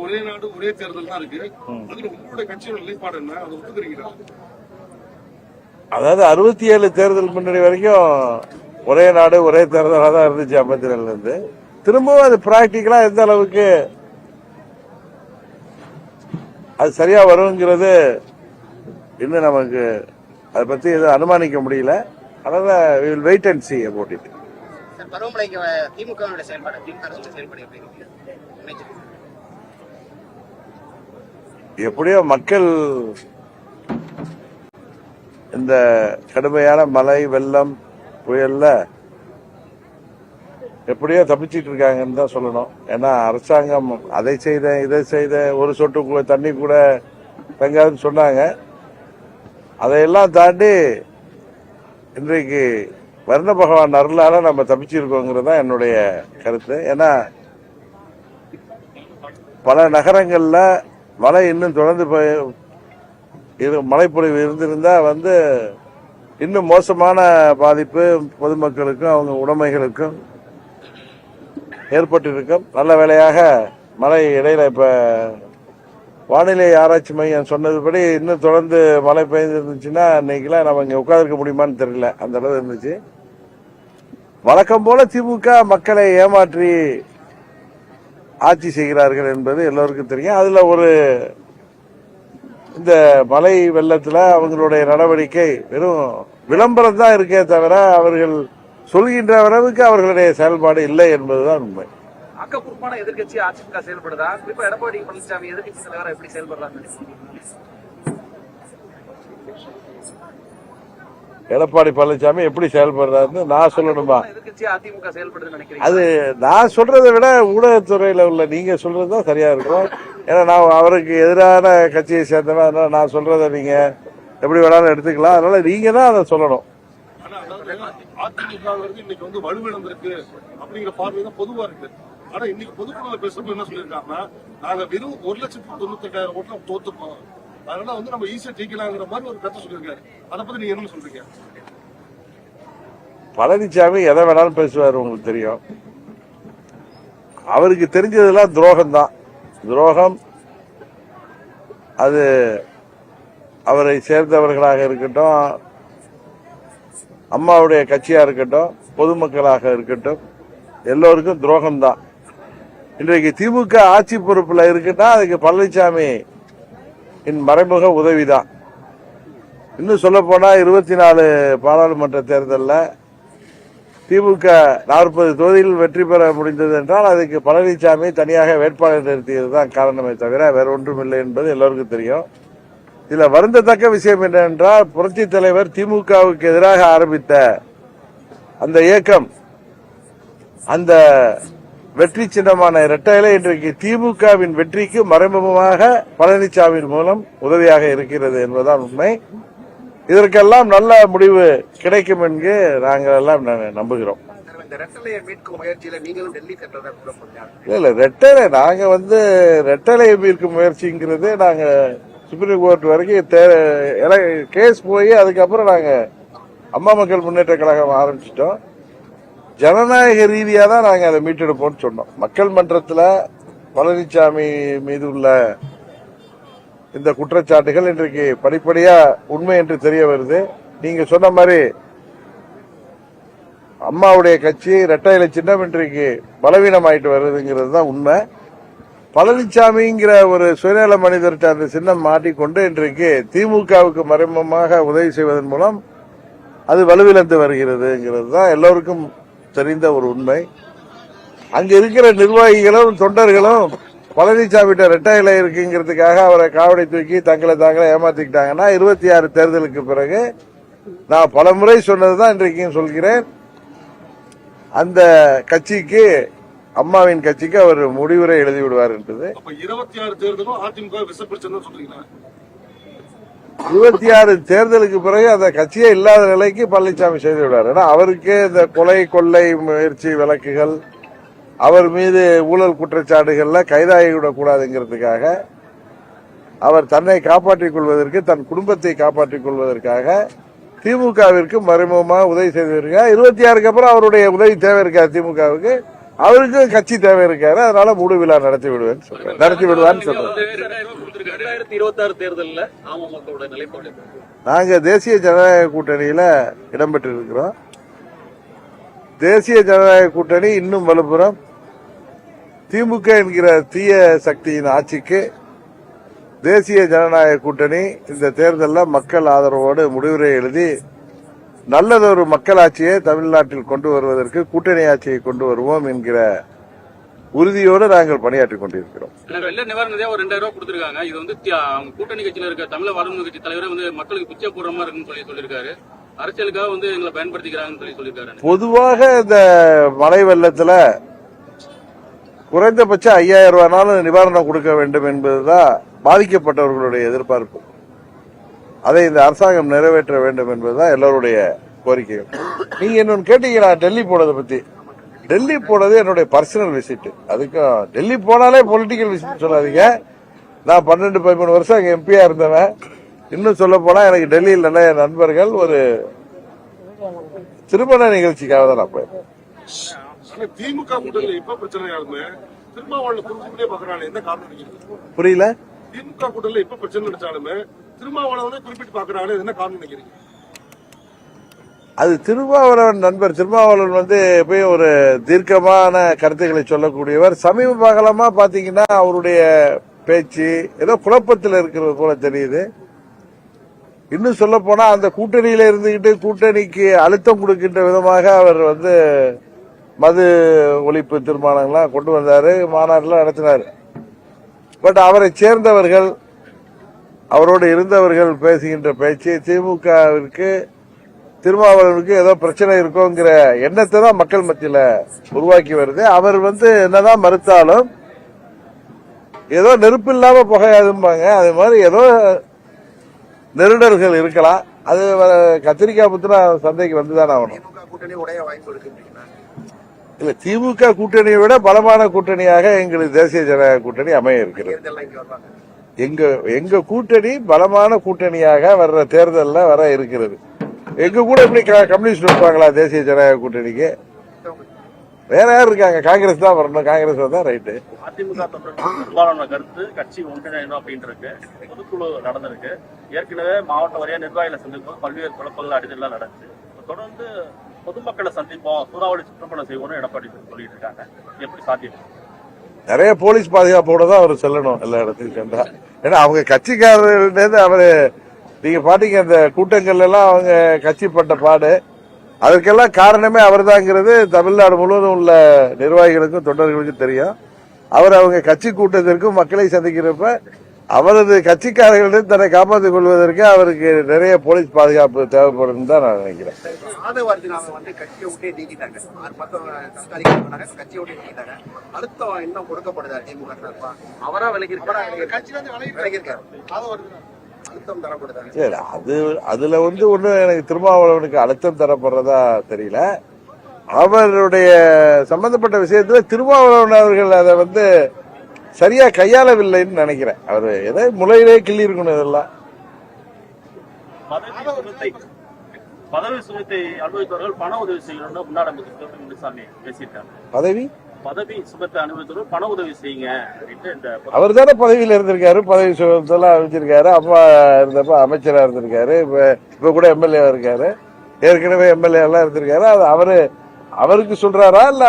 ஒரே நாடு ஒரே தேர்தல் தான் இருக்கு. அதுல உங்களுடைய கட்சியோட நிலைப்பாடு என்ன, அதை ஒத்துக்கிறீங்களா? அதாவது 67 தேர்தல் முன்னாடி வரைக்கும் ஒரே நாடு ஒரே தேர்தலாக தான் இருந்துச்சு. 57 இருந்து திரும்பவும் அது பிராக்டிக்கலா எந்த அளவுக்கு அது சரியா வருங்கிறது இன்னும் நமக்கு அதை பத்தி எதுவும் அனுமானிக்க முடியல. அதனால we will wait and see about it. பருவமழைக்கு திமுக செயல்பாடு எப்படியோ மக்கள் இந்த கடுமையான மழை வெள்ளம் புயல்ல எப்படியோ தப்பிச்சிட்டு இருக்காங்கன்னு தான் சொல்லணும். ஏன்னா அரசாங்கம் அதை செய்த இதை செய்த ஒரு சொட்டு தண்ணி கூட தங்காதுன்னு சொன்னாங்க. அதையெல்லாம் தாண்டி இன்றைக்கு வர்ண பகவான் அருளால நம்ம தப்பிச்சிருக்கோங்கிறது தான் என்னுடைய கருத்து. ஏன்னா பல நகரங்கள்ல மழை இன்னும் தொடர்ந்து மழைப்பொழிவு இருந்திருந்தா இன்னும் மோசமான பாதிப்பு பொதுமக்களுக்கும் அவங்க உடைமைகளுக்கும் ஏற்பட்டிருக்கும். நல்ல வேளையாக மழை இடையில இப்ப வானிலை ஆராய்ச்சி மையம் சொன்னதுபடி இன்னும் தொடர்ந்து மழை பெய்ஞ்சிருந்துச்சுன்னா இன்னைக்கெல்லாம் நம்ம இங்க உட்கார்ந்துருக்க முடியுமான்னு தெரியல, அந்த அளவு இருந்துச்சு. வழக்கம் போல திமுக மக்களை ஏமாற்றி ஆட்சி செய்கிறார்கள் என்பது எல்லோருக்கும் தெரியும். அதுல இந்த மழை வெள்ளத்துல அவங்களுடைய நடவடிக்கை வெறும் விளம்பரம் தான் இருக்கே தவிர அவர்கள் சொல்கின்ற அளவுக்கு அவர்களுடைய செயல்பாடு இல்லை என்பதுதான் உண்மை. ஆக்கப்பூர்வமான எதிர்கட்சி அதிமுக செயல்படுதா? குறிப்பா எடப்பாடி பழனிசாமி எதிர்கட்சி தலைவரா எப்படி செயல்படுறாங்க? எடப்பாடி பழனிசாமி எப்படி செயல்படுறாருன்னு நான் சொல்லணுமா? எதிர்கட்சி அதிமுக செயல்படுதுன்னு நினைக்கிறேன். அது நான் சொல்றதை விட ஊடகத்துறையில உள்ள நீங்க சொல்றதுதான் சரியா இருக்கும். ஏன்னா நான் அவருக்கு எதிரான கட்சியை சேர்ந்தவன், அதனால நான் சொல்றதை நீங்க எப்படி வேணாலும் எடுத்துக்கலாம். அதனால நீங்க தான் அதை சொல்லணும். அதிமுக இன்னைக்கு வலுவிழந்திருக்கு அப்படிங்கிற பார்வை தான் பொதுவா இருக்கு. ஆனா இன்னைக்கு பொதுக்குழுல பேசுறப்ப என்ன சொல்லியிருக்காங்கன்னா, நாங்க வெறும் 1,98,000 ஓட்டுல தோத்துப்போம், அதனால நம்ம ஈஸியா ஜெயிக்கலாங்கிற மாதிரி ஒரு கருத்து சொல்லியிருக்காரு. அதை பத்தி நீங்க என்ன சொல்றீங்க? பழனிசாமி எதை வேணாலும் பேசுவார், உங்களுக்கு தெரியும். அவருக்கு தெரிஞ்சதெல்லாம் துரோகம் தான். துரோகம் அது அவரை சேர்ந்தவர்களாக இருக்கட்டும், அம்மாவுடைய கட்சியா இருக்கட்டும், பொதுமக்களாக இருக்கட்டும், எல்லோருக்கும் துரோகம் தான். இன்றைக்கு திமுக ஆட்சி பொறுப்புல இருக்குன்னா அதுக்கு பழனிசாமி மறைமுக உதவிதான். இன்னும் சொல்ல போனா 24 பாராளுமன்ற தேர்தலில் திமுக 40 தொகுதியில் வெற்றி பெற முடிந்தது என்றால் அதுக்கு பழனிசாமி தனியாக வேட்பாளர் நிறுத்தியதுதான் காரணமே தவிர வேற ஒன்றும் இல்லை என்பது எல்லோருக்கும் தெரியும். இதுல வருந்தத்தக்க விஷயம் என்னவென்றால், புரட்சி தலைவர் திமுகவுக்கு எதிராக ஆரம்பித்த அந்த இயக்கம், அந்த வெற்றி சின்னமான இரட்டையில இன்றைக்கு திமுகவின் வெற்றிக்கு மறைமுகமாக பழனிசாமியின் மூலம் உதவியாக இருக்கிறது என்பதுதான் உண்மை. இதற்கெல்லாம் நல்ல முடிவு கிடைக்கும் என்று நாங்கள் எல்லாம் நம்புகிறோம். இல்ல ரெட்டலை நாங்க ரெட்டலை மீட்கும் முயற்சிங்கிறது நாங்க சுப்ரீம் கோர்ட் வரைக்கும் கேஸ் போய் அதுக்கப்புறம் நாங்க அம்மா மக்கள் முன்னேற்ற கழகம் ஆரம்பிச்சிட்டோம். ஜனநாயக ரீதியா தான் நாங்க அதை மீட்டெடுப்போம்னு சொன்னோம். மக்கள் மன்றத்தில் பழனிசாமி மீது உள்ள இந்த குற்றச்சாட்டுகள் இன்றைக்கு படிப்படியா உண்மை என்று தெரிய வருது. நீங்க சொன்ன மாதிரி அம்மாவுடைய கட்சி இரட்டை இலை சின்னம் இன்றைக்கு பலவீனமாயிட்டு வருதுங்கிறது தான் உண்மை. பழனிசாமிங்கிற ஒரு சுயநல மனிதர்கிட்ட அந்த சின்னம் மாட்டிக்கொண்டு இன்றைக்கு திமுகவுக்கு மறைமுகமாக உதவி செய்வதன் மூலம் அது வலுவிழந்து வருகிறதுங்கிறது தான் எல்லோருக்கும் தெரிந்த ஒரு உண்மை. அங்க இருக்கிற நிர்வாகிகளும் தொண்டர்களும் பழனிசாமிகிட்ட ரெட்டை இலை இருக்குங்கிறதுக்காக அவரை காவடி தூக்கி தங்களை தாங்களே ஏமாத்திக்கிட்டாங்கன்னா 26 தேர்தலுக்கு பிறகு நான் பல முறை சொன்னதுதான் இன்றைக்கும் சொல்கிறேன், அந்த கட்சிக்கு, அம்மாவின் கட்சிக்கு அவர் முடிவுரை எழுதி விடுவார் என்றது. 26 தேர்தலும் அதிமுக விசப்பிரச்சனை சொல்றீங்களா? 26 தேர்தலுக்கு பிறகு அந்த கட்சியே இல்லாத நிலைக்கு பழனிசாமி செய்து விடுவார். ஏன்னா அவருக்கு இந்த கொலை கொள்ளை முயற்சி வழக்குகள், அவர் மீது ஊழல் குற்றச்சாட்டுகள்ல கைதாகிவிடக்கூடாதுங்கிறதுக்காக, அவர் தன்னை காப்பாற்றிக் கொள்வதற்கு, தன் குடும்பத்தை காப்பாற்றிக் கொள்வதற்காக திமுகவிற்கு மறைமுகமாக உதவி செய்து வருகிறார். 26க்கு அப்புறம் அவருடைய உதவி தேவை இருக்காது திமுகவுக்கு. அவருக்கும் கட்சி தேவை இருக்காரு, அதனால மூடு விழா நடத்தி விடுவான்னு சொல்றேன். 2026 தேர்தலில் அமமுகவோட நிலைப்பாடு நாங்க தேசிய ஜனநாயக கூட்டணியில இடம்பெற்று இருக்கிறோம். தேசிய ஜனநாயக கூட்டணி இன்னும் வலுப்புறம். திமுக என்கிற தீய சக்தியின் ஆட்சிக்கு தேசிய ஜனநாயக கூட்டணி இந்த தேர்தலில் மக்கள் ஆதரவோடு முடிவுரை எழுதி நல்லதொரு மக்களாட்சியை தமிழ்நாட்டில் கொண்டு வருவதற்கு கூட்டணி ஆட்சியை கொண்டு வருவோம் என்கிற உறுதியோடு நாங்கள் பணியாற்றிக் கொண்டிருக்கிறோம். வெள்ள நிவாரண நிதியா ஒரு 2000 ரூபாய் கொடுத்திருக்காங்க. இது வந்து கூட்டணி கட்சியில இருக்க தமிழக வாழ்வு கட்சி தலைவரை வந்து மக்களுக்கு பிச்சை போடுற மாதிரி இருக்குன்னு சொல்லியிருக்காரு. அரசியலுக்காக வந்து எங்களை பயன்படுத்திக்கிறாங்கன்னு சொல்லியிருக்காரு. பொதுவாக இந்த மழை வெள்ளத்துல குறைந்தபட்சம் 5000 ரூபாய்னாலும் நிவாரணம் கொடுக்க வேண்டும் என்பதுதான் பாதிக்கப்பட்டவர்களுடைய எதிர்பார்ப்பு. அதை இந்த அரசாங்கம் நிறைவேற்ற வேண்டும் என்பதுதான் எல்லோருடைய கோரிக்கைகள். நீங்க இன்னொன்னு கேட்டீங்களா டெல்லி போனதை பத்தி? டெல்லி போனது என்னுடைய பர்சனல் விசிட். அதுக்கும் டெல்லி போனாலே பொலிட்டிக்கல் விசிட் சொல்லாதீங்க. நான் 12-13 வருஷம் அங்க எம்பியா இருந்தவன். இன்னும் சொல்ல போனா எனக்கு டெல்லியில் நிறைய நண்பர்கள். ஒரு திருமண நிகழ்ச்சிக்காக தான் நான் போயிருக்கேன். திமுக கூட்டணியில இப்ப பிரச்சனையாலுமே திருமாவளவன் குறிப்பிட்டே பாக்குறாங்க, என்ன காரணம்? புரியல. திமுக கூட்டணியில இப்ப பிரச்சனை நினைச்சாலுமே திருமாவளவனை குறிப்பிட்டு பாக்குறாங்க, என்ன காரணம் நினைக்கிறீங்க? அது திருமாவளவன் நண்பர். திருமாவளவன் வந்து எப்பயும் ஒரு தீர்க்கமான கருத்துக்களை சொல்லக்கூடியவர். சமீப காலமா பாத்தீங்கன்னா அவருடைய பேச்சு ஏதோ குழப்பத்தில் இருக்கிறது போல தெரியுது. இன்னும் சொல்ல போனா அந்த கூட்டணியில இருந்துகிட்டு கூட்டணிக்கு அழுத்தம் கொடுக்கின்ற விதமாக அவர் வந்து மது ஒழிப்பு தீர்மானங்கள்லாம் கொண்டு வந்தாரு, மாநாடுலாம் நடத்தினாரு. பட் அவரை சேர்ந்தவர்கள், அவரோடு இருந்தவர்கள் பேசுகின்ற பேச்சு திமுகவிற்கு திருமாவளவனுக்கு ஏதோ பிரச்சனை இருக்குங்கிற எண்ணத்தை தான் மக்கள் மத்தியில உருவாக்கி வருது. அவர் வந்து என்னதான் மறுத்தாலும் ஏதோ நெருப்பு இல்லாம புகையாதும்பாங்க. அது மாதிரி ஏதோ நெருடல்கள் இருக்கலாம். அது கத்திரிக்காய் புத்தினா சந்தைக்கு வந்துதான் ஆகணும். இல்ல, திமுக கூட்டணியை விட பலமான கூட்டணியாக எங்களுக்கு தேசிய ஜனநாயக கூட்டணி அமைய இருக்கிறது. எங்க கூட்டணி பலமான கூட்டணியாக வர்ற தேர்தலில் வர இருக்கிறது. எங்க கூட எப்படி கம்யூனிஸ்ட் இருப்பாங்களா தேசிய ஜனநாயக கூட்டணிக்கு? வேற யார் இருக்காங்க? காங்கிரஸ் தான் வரணும். காங்கிரஸ் வந்தா ரைட்டு. அதிமுக பெரும்பாலான கருத்து கட்சி ஒன்றிணையணும் அப்படின்ட்டு பொதுக்குழு நடந்திருக்கு. ஏற்கனவே மாவட்ட வாரியா நிர்வாகிகளை சந்திப்போம், பல்வேறு குழப்பங்கள் அடிதெல்லாம் நடக்குது. தொடர்ந்து பொதுமக்களை சந்திப்போம், சூறாவளி சுற்றுப்பயணம் செய்வோம்னு எடப்பாடி சொல்லிட்டு இருக்காங்க. எப்படி சாத்தியம்? நிறைய போலீஸ் பாதுகாப்போட தான் அவர் செல்லணும் எல்லா இடத்துக்கும் சென்றா. ஏன்னா அவங்க கட்சிக்காரர்கிட்ட அவரு நீங்க பாத்தீங்க அந்த கூட்டங்கள்ல எல்லாம் அவங்க கட்சி பட்ட பாடு, அதற்கெல்லாம் காரணமே அவர்தாங்கிறது தமிழ்நாடு முழுவதும் உள்ள நிர்வாகிகளுக்கும் தொண்டர்களுக்கும் தெரியும். அவர் அவங்க கட்சி கூட்டத்திற்கும் மக்களை சந்திக்கிறப்ப அவரது கட்சிக்காரர்களிடம் தன்னை காப்பாற்றிக் கொள்வதற்கு அவருக்கு நிறைய போலீஸ் பாதுகாப்பு தேவைப்படும் தான் நான் நினைக்கிறேன். கட்சியை விட்டே நீக்கிட்டாங்க. அழுத்தம் இன்னும் கொடுக்கப்படுதா திமுக? அவரா விலகிருக்காரு. அழுத்தம் தரப்படுதா? சரி, அதுல வந்து ஒண்ணு எனக்கு திருமாவளவனுக்கு அழுத்தம் தரப்படுறதா தெரியல. அவருடைய சம்பந்தப்பட்ட விஷயத்துல திருமாவளவன் அவர்கள் அதை வந்து சரியா கையாளவில்லைன்னு நினைக்கிறேன். அவரு ஏதோ முளையிலே கிள்ளி இருக்கணும். இதெல்லாம் பதவி சுகத்தை அனுபவித்தவர்கள் பண உதவி செய்யணும்னு முன்னாள் அமைச்சர் முனுசாமி பேசியிருக்காங்க. பதவி சுகத்தை அனுபவித்தவர்கள் பண உதவி செய்யுங்க அப்படின்ட்டு. அவர் தானே பதவியில இருந்திருக்காரு, பதவி சுகத்தெல்லாம் அறிவிச்சிருக்காரு. அப்பா இருந்தப்ப அமைச்சரா இருந்திருக்காரு, இப்ப கூட எம்எல்ஏ இருக்காரு, ஏற்கனவே எம்எல்ஏ எல்லாம் இருந்திருக்காரு. அது அவருக்கு சொல்றாரா இல்ல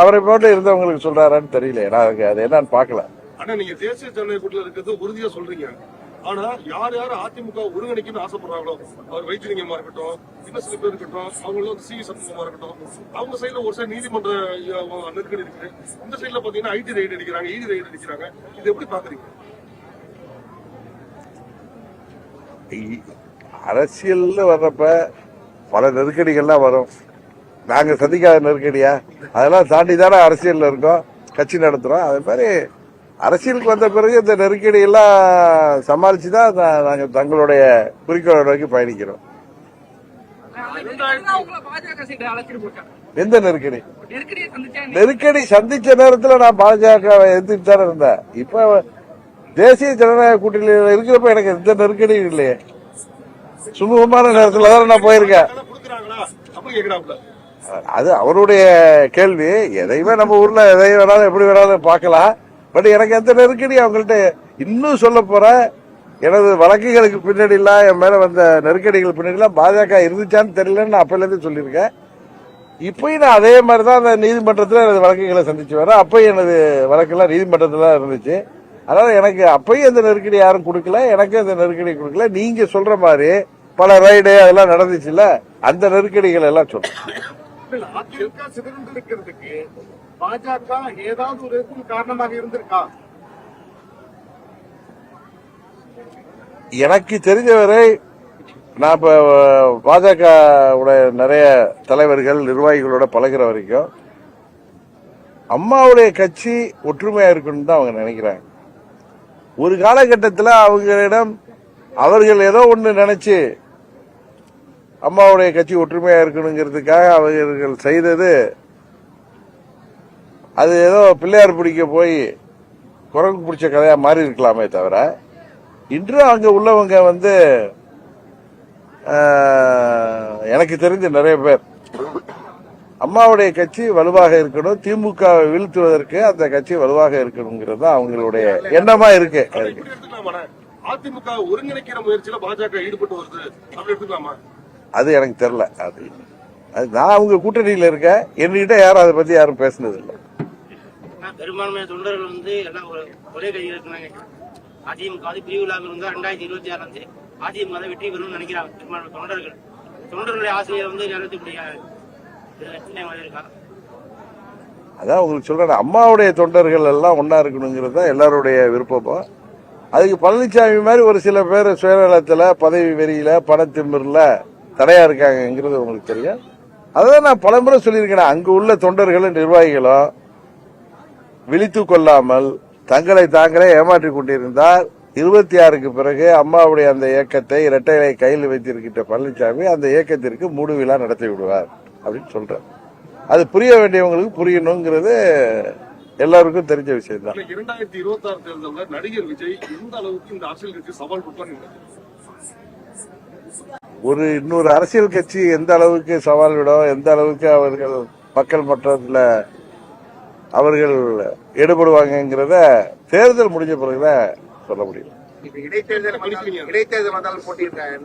அவரை போட்டு இருந்தவங்களுக்கு சொல்றாரான்னு தெரியல. நான் அது என்னன்னு பாக்கல. ஆனா நீங்க தேசிய ஜனநாயக கூட்டணியில இருக்கிறது உறுதியா சொல்றீங்க. ஆனா யார் அதிமுக ஒருங்கிணைக்கணும்னு ஆசைப்படுறாங்களோ, அவர் வைத்தியலிங்கமா இருக்கட்டும், இன்னும் சில பேர் இருக்கட்டும், அவங்களும் சிவி சண்முகமா இருக்கட்டும், அவங்க சைடுல ஒரு சைடு நீதிமன்ற நெருக்கடி இருக்கு, இந்த சைடுல பாத்தீங்கன்னா ஐடி ரைடு அடிக்கிறாங்க, இடி ரைடு அடிக்கிறாங்க. இது எப்படி பாக்குறீங்க? அரசியல்ல வர்றப்ப பல நெருக்கடிகள்லாம் வரும். நாங்க சந்திக்காத நெருக்கடியா? அதெல்லாம் தாண்டி தானே அரசியல்ல இருக்கோம், கட்சி நடத்துறோம். அதே மாதிரி அரசியலுக்கு வந்த பிறகு இந்த நெருக்கடி எல்லாம் சமாளிச்சுதான் நாங்க தங்களுடைய குறிக்கோளை நோக்கி பயணிக்கிறோம். எந்த நெருக்கடி? நெருக்கடி சந்திச்ச நேரத்துல நான் பாஜக எதிர்த்து தானே இருந்தேன். இப்ப தேசிய ஜனநாயக கூட்டணியில இருக்கிறப்ப எனக்கு எந்த நெருக்கடியும் இல்லையே. சுமூகமான நேரத்துல தான் நான் போயிருக்கேன். அது அவருடைய கேள்வி. எதையுமே நம்ம ஊர்ல எதை வேணாலும் எப்படி வேணாலும் பார்க்கலாம். பட் எனக்கு எந்த நெருக்கடி அவங்கள்ட்ட இன்னும் சொல்ல போற எனது வழக்குகளுக்கு பின்னாடி எல்லாம் என் மேல வந்த நெருக்கடிகள் பின்னாடி எல்லாம் பாஜக இருந்துச்சான்னு தெரியலன்னு நான் அப்பல இருந்து சொல்லியிருக்கேன். இப்பயும் நான் அதே மாதிரிதான் அந்த நீதிமன்றத்தில் எனது வழக்குகளை சந்திச்சு வரேன். அப்பயும் எனது வழக்கெல்லாம் நீதிமன்றத்தில் இருந்துச்சு. அதனால எனக்கு அப்பயும் அந்த நெருக்கடி யாரும் கொடுக்கல, எனக்கு அந்த நெருக்கடி கொடுக்கல. நீங்க சொல்ற மாதிரி பல ரைடு அதெல்லாம் நடந்துச்சுல்ல, அந்த நெருக்கடிகள் எல்லாம் சொல்றேன். அதிமுக சிதறந்து இருக்கிறதுக்கு பாஜக ஏதாவது ஒரு காரணமாக இருந்திருக்கா? எனக்கு தெரிஞ்சவரை நான் இப்ப பாஜக நிறைய தலைவர்கள் நிர்வாகிகளோட பழகிற வரைக்கும் அம்மாவுடைய கட்சி ஒற்றுமையா இருக்கணும்னு தான் அவங்க நினைக்கிறாங்க. ஒரு காலகட்டத்தில் அவர்களிடம் அவர்கள் ஏதோ ஒன்று நினைச்சு அம்மாவுடைய கட்சி ஒற்றுமையா இருக்கணுங்கிறதுக்காக அவர்கள் செய்தது அது ஏதோ பிள்ளையார் பிடிக்க போய் குரங்கு பிடிச்ச கதையா மாறி இருக்கலாமே தவிர, இன்று அங்க உள்ளவங்க எனக்கு தெரிஞ்ச நிறைய பேர் அம்மாவுடைய கட்சி வலுவாக இருக்கணும், திமுகவை வீழ்த்துவதற்கு அந்த கட்சி வலுவாக இருக்கணுங்கிறது அவங்களுடைய எண்ணமா இருக்கு. அதிமுக ஒருங்கிணைக்கிற முயற்சியில பாஜக ஈடுபட்டு வருது அப்படி எடுத்துக்கலாமா? அது எனக்கு தெரியல. அது நான் அவங்க கூட்டணியில இருக்கேன். என்கிட்ட யாரும் அதை பத்தி யாரும் பேசினது இல்லை. பெரும்பான்மையான தொண்டர்கள் எல்லாம் ஒரே கையில் இருக்கிறாங்க. அதிமுக பிரிவுகளாக இருந்தா 2026 அதிமுக வெற்றி பெறும் நினைக்கிறாங்க. பெரும்பான்மை தொண்டர்களுடைய ஆசிரியர் நிறுத்தக்கூடிய இருக்கா? அதான் உங்களுக்கு சொல்றேன், அம்மாவுடைய தொண்டர்கள் எல்லாம் ஒன்னா இருக்கணுங்கிறது தான் எல்லாருடைய விருப்பமும். அதுக்கு பழனிசாமி மாதிரி ஒரு சில பேர் சுயநலத்துல, பதவி வெறியில, பணத்திமிரில தடையா இருக்காங்கிறது உங்களுக்கு தெரியும். அதான் நான் பலமுறை சொல்லியிருக்கேன். அங்கு உள்ள தொண்டர்களும் நிர்வாகிகளும் விழித்து கொள்ளாமல் தங்களை தாங்களே ஏமாற்றிக் கொண்டிருந்தால் 26க்கு பிறகு அம்மாவுடைய அந்த இயக்கத்தை இரட்டை இலை கையில் வைத்திருக்கின்ற பழனிசாமி அந்த இயக்கத்திற்கு மூடு விழா நடத்தி விடுவார் அப்படின்னு சொல்றார். அது புரிய வேண்டியவங்களுக்கு புரியணுங்கிறது எல்லாருக்கும் தெரிஞ்ச விஷயம் தான். 2026 தேர்தலில் நடிகர் விஜய் எந்த அளவுக்கு இந்த அரசியல் கட்சி சவால் கொடுப்பாரு? ஒரு இன்னொரு அரசியல் கட்சி எந்த அளவுக்கு சவால் விடும், எந்த அளவுக்கு அவர்கள் மக்கள் மன்றத்தில் அவர்கள் ஈடுபடுவாங்கிறத தேர்தல் முடிஞ்ச பிறகுதான் சொல்ல முடியும். இடைத்தேர்தல் வந்தாலும் போட்டியிருக்காங்க.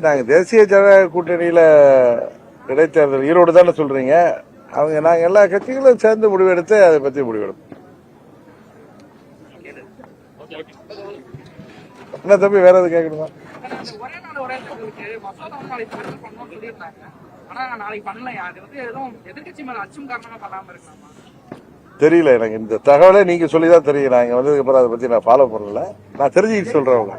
நாங்க தேசிய ஜனநாயக கூட்டணியில இடைத்தேர்தல் ஈரோடு தானே சொல்றீங்க. நாங்க எல்லா கட்சிகளும் சேர்ந்து முடிவெடுத்து அதை பத்தி முடிவெடுப்போம். என்ன தம்பி வேற எது கேட்கணுமா? தெரியல எனக்கு இந்த தகவலை நீங்க சொல்லிதான் தெரியும். நாங்க வந்ததுக்கு அப்புறம் அதை பத்தி நான் ஃபாலோ பண்ணல. நான் தெரிஞ்சுக்கிட்டு சொல்றேன்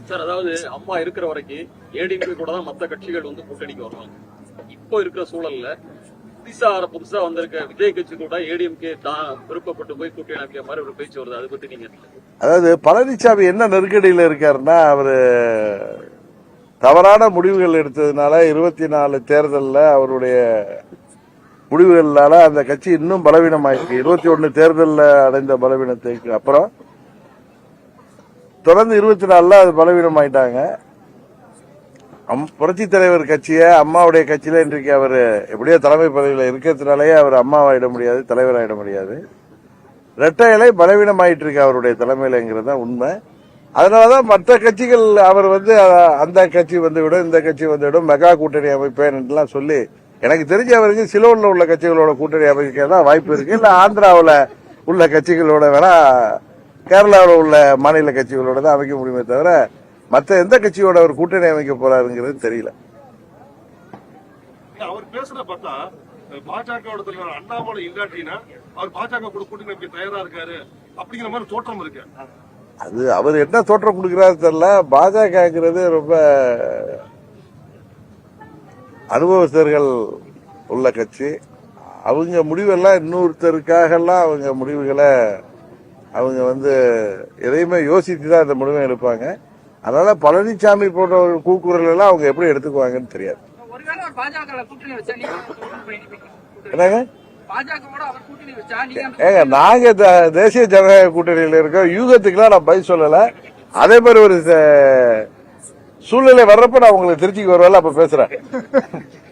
சார். அதாவது அம்மா இருக்கிற வரைக்கும் ஏடிஎம்கே கூட தான் மற்ற கட்சிகள் கூட்டணிக்கு வருவாங்க. இப்போ இருக்கிற சூழல்ல புதுசா வந்திருக்க விஜய் கட்சி கூட ஏடிஎம்கே தான் விருப்பப்பட்டு போய் கூட்டணி அமைக்கிற மாதிரி ஒரு பேச்சு வருது. அதை பத்தி நீங்க? அதாவது பழனிசாமி என்ன நெருக்கடியில இருக்காருன்னா, அவரு தவறான முடிவுகள் எடுத்ததுனால 24 தேர்தலில் அவருடைய முடிவுகளால அந்த கட்சி இன்னும் பலவீனமாயிருக்கு. 21 தேர்தலில் அடைந்த பலவீனத்துக்கு அப்புறம் தொடர்ந்து 24 அது பலவீனமாயிட்டாங்க. புரட்சி தலைவர் கட்சிய அம்மாவுடைய கட்சியில இன்றைக்கு அவர் எப்படியோ தலைமை பதவியில் இருக்கிறதுனாலேயே அவர் அம்மாவாயிட முடியாது, தலைவராயிட முடியாது. இரட்டை இலை பலவீனமாயிட்டு இருக்கு அவருடைய தலைமையிலங்கிறது தான் உண்மை. அதனாலதான் மற்ற கட்சிகள் அவர் அந்த கட்சி வந்துவிடும், இந்த கட்சி வந்துவிடும், மெகா கூட்டணி அமைப்பேன் எல்லாம் சொல்லி, எனக்கு தெரிஞ்ச அவருக்கு சிலோன்ல உள்ள கட்சிகளோட கூட்டணி அமைக்க தான் வாய்ப்பு இருக்கு. இல்ல ஆந்திராவில் உள்ள கட்சிகளோட வேணா கேரளாவில் உள்ள மாநில கட்சிகளோட தான் அமைக்க முடியுமே தவிர மற்ற எந்த கட்சியோட அவர் கூட்டணி அமைக்க போறாருங்கிறது தெரியல. அவர் பேசுற பார்த்தா பாஜக அண்ணாமலை இல்லாட்டினா அவர் பாஜக கூட கூட்டணி அமைக்க தயாரா இருக்காரு அப்படிங்கிற மாதிரி தோற்றம் இருக்கு. அது அவர் என்ன தோற்றம் கொடுக்கிறாரு தெரியல. பாஜகங்கிறது ரொம்ப அனுபவஸ்தர்கள் உள்ள கட்சி. அவங்க முடிவெல்லாம் இன்னொருத்தருக்காக எல்லாம் அவங்க முடிவுகளை அவங்க எதையுமே யோசித்து தான் இந்த முடிவை எடுப்பாங்க. அதனால பழனிசாமி போன்றவர்கள் கூக்குரல் எல்லாம் அவங்க எப்படி எடுத்துக்குவாங்கன்னு தெரியாது. என்னங்க ஏங்க, நாங்க தேசிய ஜனநாயக கூட்டணியில இருக்கோம். யூகத்துக்குலாம் நான் பதில் சொல்லல. அதே மாதிரி ஒரு சூழ்நிலை வர்றப்ப நான் உங்களுக்கு திருச்சிக்கு வருவேன், அப்ப பேசுறேன்.